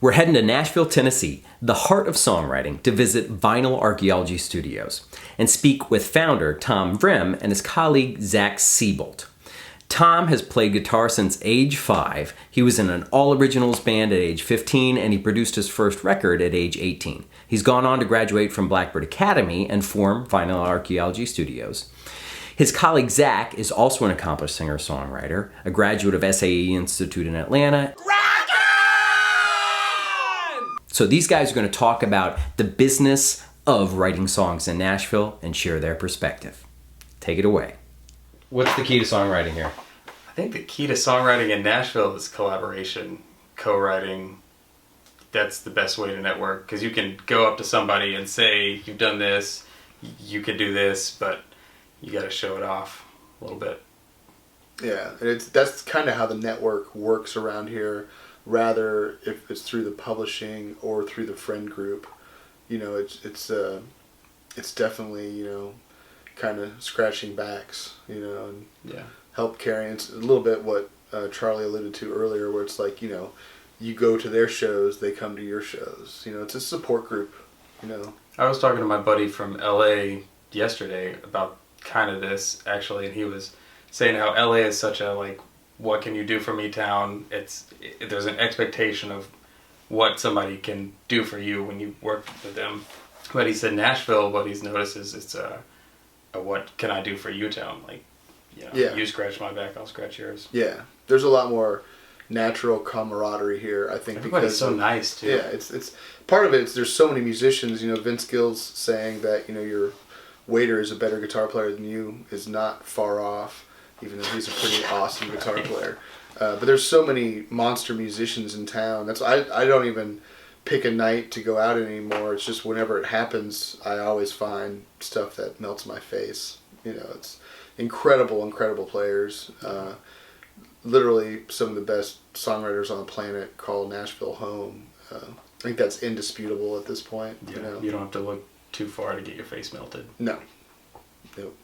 We're heading to Nashville, Tennessee, the heart of songwriting, to visit Vinyl Archaeology Studios and speak with founder Tom Vrem and his colleague Zach Seabolt. Tom has played guitar since age 5. He was in an all-originals band at age 15, and he produced his first record at age 18. He's gone on to graduate from Blackbird Academy and form Vinyl Archaeology Studios. His colleague Zach is also an accomplished singer-songwriter, a graduate of SAE Institute in Atlanta. So these guys are going to talk about the business of writing songs in Nashville and share their perspective. Take it away. What's the key to songwriting here? I think the key to songwriting in Nashville is collaboration, co-writing. That's the best way to network, because you can go up to somebody and say, you've done this, you could do this, but you got to show it off a little bit. Yeah, that's kind of how the network works around here, rather if it's through the publishing or through the friend group. You know, it's definitely, you know, kind of scratching backs, you know, and help carrying. It's a little bit what Charlie alluded to earlier, where it's like, you know, you go to their shows, they come to your shows. You know, it's a support group, you know. I was talking to my buddy from LA yesterday about kind of this, actually, and he was saying how LA is such a, like, what can you do for me town. There's an expectation of what somebody can do for you when you work with them. But he said Nashville, what he's noticed is it's a what can I do for you town. Like, you know, you scratch my back, I'll scratch yours. Yeah, there's a lot more natural camaraderie here, I think. Everybody's so nice too. Yeah, it's part of it. There's so many musicians. You know, Vince Gill's saying that, you know, your waiter is a better guitar player than you is not far off, even though he's a pretty awesome guitar player. But there's so many monster musicians in town. I don't even pick a night to go out anymore. It's just whenever it happens, I always find stuff that melts my face. You know, it's incredible players. Literally some of the best songwriters on the planet call Nashville home. I think that's indisputable at this point. Yeah, you know? You don't have to look too far to get your face melted. No. Nope.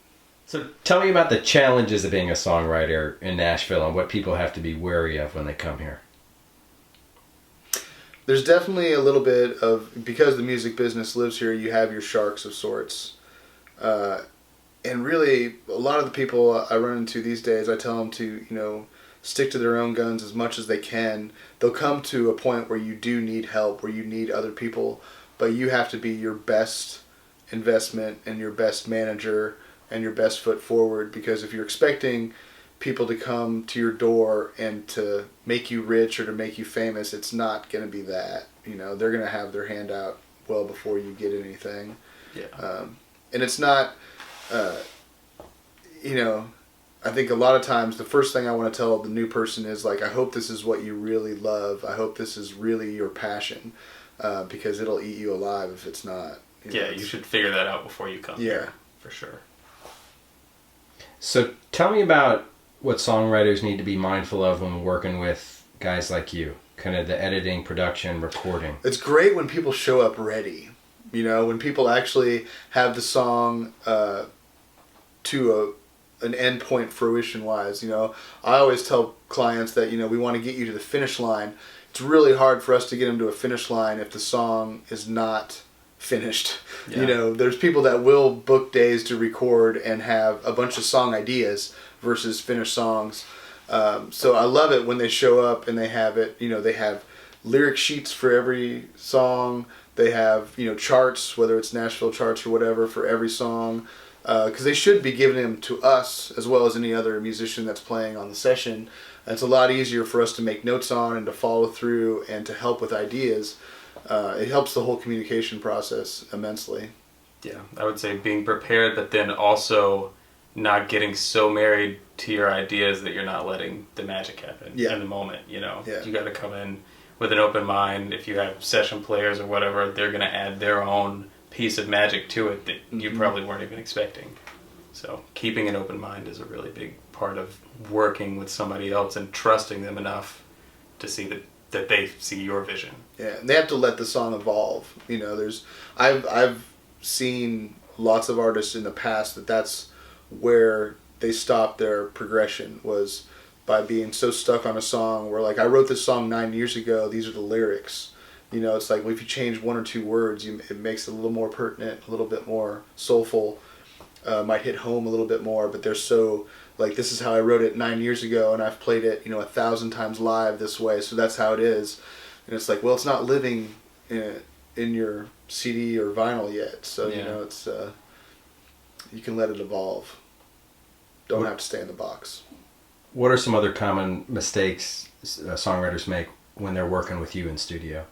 So tell me about the challenges of being a songwriter in Nashville and what people have to be wary of when they come here. There's definitely a little bit of, because the music business lives here, you have your sharks of sorts. And really, a lot of the people I run into these days, I tell them to, you know, stick to their own guns as much as they can. They'll come to a point where you do need help, where you need other people, but you have to be your best investment and your best manager and your best foot forward, because if you're expecting people to come to your door and to make you rich or to make you famous, it's not going to be that. You know, they're going to have their hand out well before you get anything. Yeah. And it's not, you know, I think a lot of times the first thing I want to tell the new person is, like, I hope this is what you really love. I hope this is really your passion, because it'll eat you alive if it's not. You should figure that out before you come here, for sure. So tell me about what songwriters need to be mindful of when working with guys like you, kind of the editing, production, recording. It's great when people show up ready, you know, when people actually have the song to an end point fruition wise. You know, I always tell clients that, you know, we want to get you to the finish line. It's really hard for us to get them to a finish line if the song is not finished. You know, there's people that will book days to record and have a bunch of song ideas versus finished songs. So I love it when they show up and they have it, you know, they have lyric sheets for every song. They have, you know, charts, whether it's Nashville charts or whatever, for every song. Because they should be giving them to us as well as any other musician that's playing on the session. It's a lot easier for us to make notes on and to follow through and to help with ideas. It helps the whole communication process immensely. Yeah, I would say being prepared, but then also not getting so married to your ideas that you're not letting the magic happen in the moment, you know. You got to come in with an open mind. If you have session players or whatever, they're going to add their own piece of magic to it that you probably weren't even expecting. So keeping an open mind is a really big part of working with somebody else and trusting them enough to see that they see your vision. Yeah, and they have to let the song evolve. You know, I've seen lots of artists in the past that's where they stopped their progression, was by being so stuck on a song where, like, I wrote this song 9 years ago, these are the lyrics. You know, it's like if you change one or two words, it makes it a little more pertinent, a little bit more soulful, might hit home a little bit more, but they're so, like, this is how I wrote it 9 years ago, and I've played it, 1,000 times live this way, so that's how it is. And it's like, well, it's not living in your CD or vinyl yet, so, it's, you can let it evolve. Don't have to stay in the box. What are some other common mistakes songwriters make when they're working with you in studio?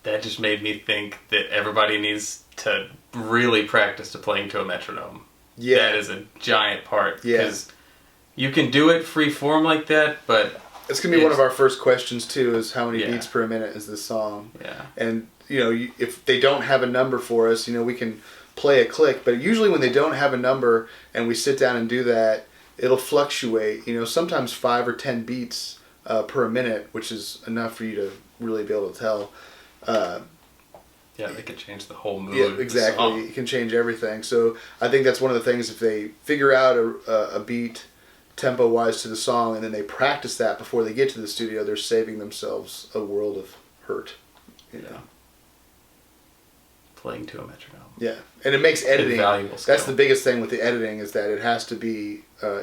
That just made me think that everybody needs to really practice to playing to a metronome. Yeah. That is a giant part. Yeah. Because you can do it free form like that, but... It's going to be one of our first questions, too, is how many beats per minute is this song? Yeah. And, if they don't have a number for us, we can play a click. But usually when they don't have a number and we sit down and do that, it'll fluctuate. Sometimes 5 or 10 beats per minute, which is enough for you to really be able to tell. They could change the whole mood. Yeah, exactly. It can change everything. So I think that's one of the things, if they figure out a beat tempo-wise to the song and then they practice that before they get to the studio, they're saving themselves a world of hurt. Playing to a metronome. Yeah, and it makes editing... valuable skill. That's the biggest thing with the editing, is that it has to be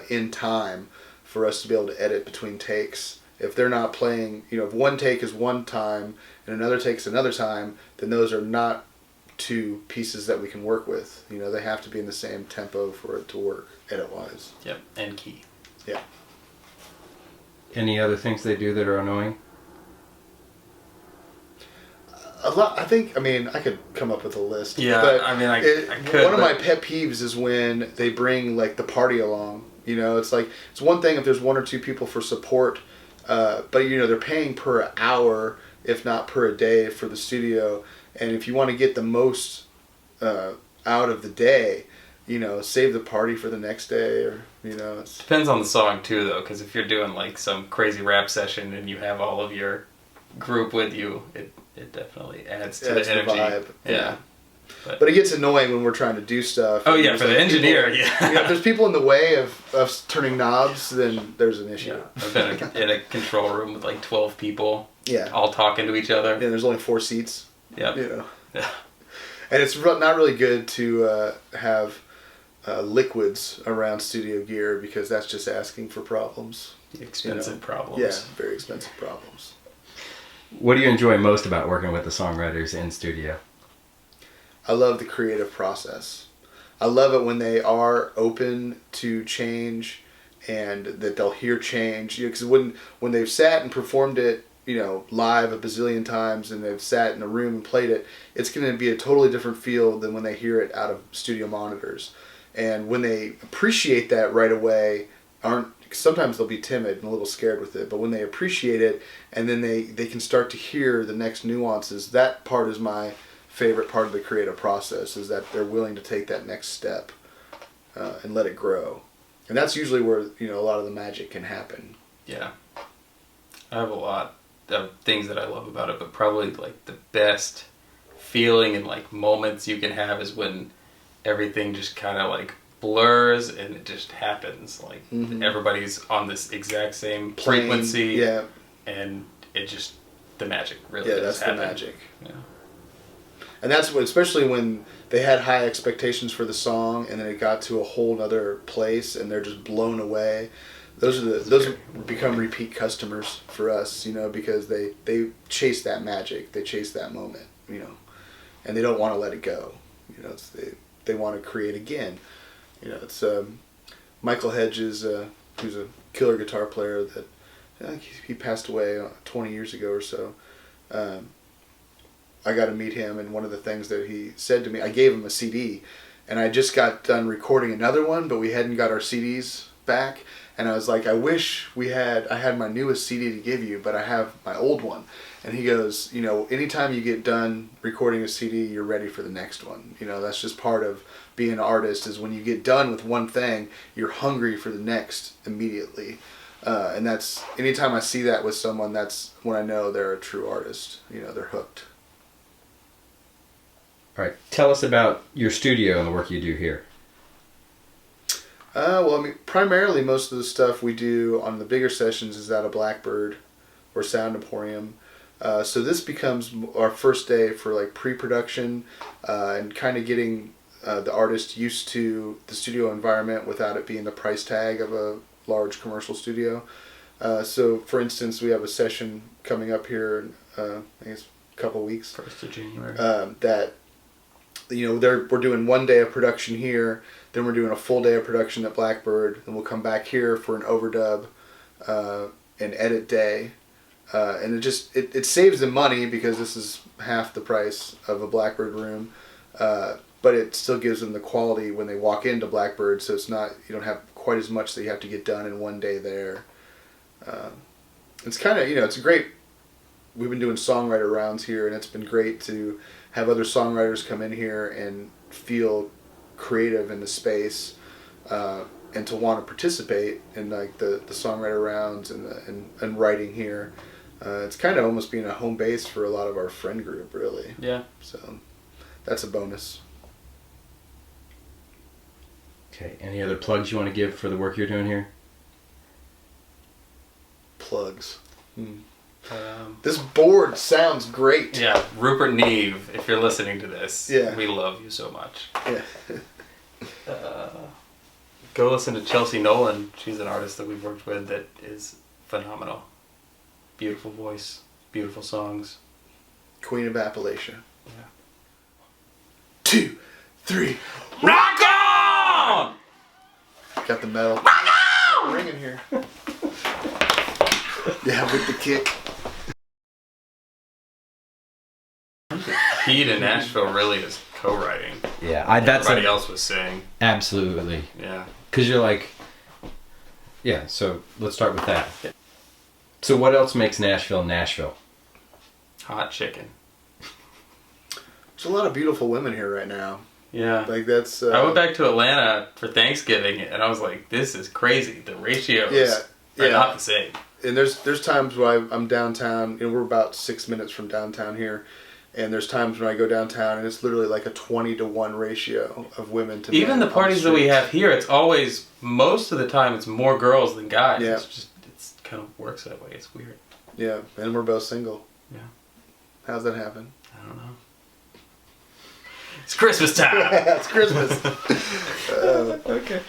in time for us to be able to edit between takes. If they're not playing, if one take is one time and another take is another time, then those are not two pieces that we can work with. They have to be in the same tempo for it to work, edit-wise. Yep, and key. Yeah. Any other things they do that are annoying? A lot. I could come up with a list. Yeah, but I could. One of my pet peeves is when they bring, like, the party along. It's like, it's one thing if there's one or two people for support, but they're paying per hour, if not per a day, for the studio. And if you want to get the most out of the day, save the party for the next day, or it's... Depends on the song too, though, because if you're doing like some crazy rap session and you have all of your group with you, it definitely adds to the energy. The vibe. Yeah. But it gets annoying when we're trying to do stuff. Oh yeah, for the engineer, if there's people in the way of us turning knobs, then there's an issue. Yeah. I've been in a control room with like 12 people. Yeah. All talking to each other. Yeah, there's only 4 seats. Yep. Yeah. And it's not really good to have liquids around studio gear, because that's just asking for problems. Expensive problems. Yeah, very expensive problems. What do you enjoy most about working with the songwriters in studio? I love the creative process. I love it when they are open to change and that they'll hear change. Because when they've sat and performed it, live a bazillion times, and they've sat in a room and played it, it's going to be a totally different feel than when they hear it out of studio monitors. And when they appreciate that right away, sometimes they'll be timid and a little scared with it, but when they appreciate it and then they can start to hear the next nuances, that part is my favorite part of the creative process, is that they're willing to take that next step and let it grow. And that's usually where a lot of the magic can happen. Yeah. I have a lot of things that I love about it, but probably like the best feeling and like moments you can have is when everything just kind of like blurs and it just happens. Like everybody's on this exact same frequency. Yeah. And it just, the magic really does happen. Yeah, that's the magic. Yeah. And that's what, especially when they had high expectations for the song and then it got to a whole nother place and they're just blown away. Those become repeat customers for us, because they chase that magic, they chase that moment, and they don't want to let it go. They want to create again. It's Michael Hedges, who's a killer guitar player that he passed away 20 years ago or so. I got to meet him, and one of the things that he said to me, I gave him a CD, and I just got done recording another one, but we hadn't got our CDs back, and I was like, I wish I had my newest CD to give you, but I have my old one. And he goes, anytime you get done recording a CD, you're ready for the next one. That's just part of being an artist, is when you get done with one thing, you're hungry for the next immediately. And that's, anytime I see that with someone, that's when I know they're a true artist. They're hooked. All right. Tell us about your studio and the work you do here. Well, I mean, primarily most of the stuff we do on the bigger sessions is out of Blackbird or Sound Emporium. So this becomes our first day for like pre-production and kind of getting the artist used to the studio environment without it being the price tag of a large commercial studio. So, for instance, we have a session coming up here in, I guess, a couple weeks. 1st of January. That, we're doing 1 day of production here, then we're doing a full day of production at Blackbird, then we'll come back here for an overdub and edit day. And it saves them money because this is half the price of a Blackbird room. But it still gives them the quality when they walk into Blackbird, so it's not, you don't have quite as much that you have to get done in 1 day there. It's kind of, it's great. We've been doing songwriter rounds here, and it's been great to have other songwriters come in here and feel creative in the space, and to want to participate in like the songwriter rounds and writing here. It's kind of almost being a home base for a lot of our friend group, really. Yeah. So that's a bonus. Okay, any other plugs you want to give for the work you're doing here? Plugs. This board sounds great. Yeah, Rupert Neve, if you're listening to this, we love you so much. Yeah. Go listen to Chelsea Nolan. She's an artist that we've worked with that is phenomenal. Beautiful voice, beautiful songs. Queen of Appalachia. Yeah. 2, 3. Rock on! Got the metal. Rock on! Ringing here. Yeah, with the kick. Pete in Nashville really is co-writing. Yeah, everybody else was saying. Absolutely. Yeah. Because you're like, yeah. So let's start with that. So what else makes Nashville Nashville? Hot chicken. There's a lot of beautiful women here right now. Yeah. Like that's. I went back to Atlanta for Thanksgiving, and I was like, "This is crazy. The ratios are not the same." And there's times when I'm downtown. We're about 6 minutes from downtown here, and there's times when I go downtown, and it's literally like a 20-to-1 ratio of women to men. Even the parties that we have here, it's always, most of the time, it's more girls than guys. Yeah. It's kind of works that way. It's weird. Yeah, and we're both single. Yeah. How's that happen? I don't know. It's Christmas time. It's Christmas. Okay.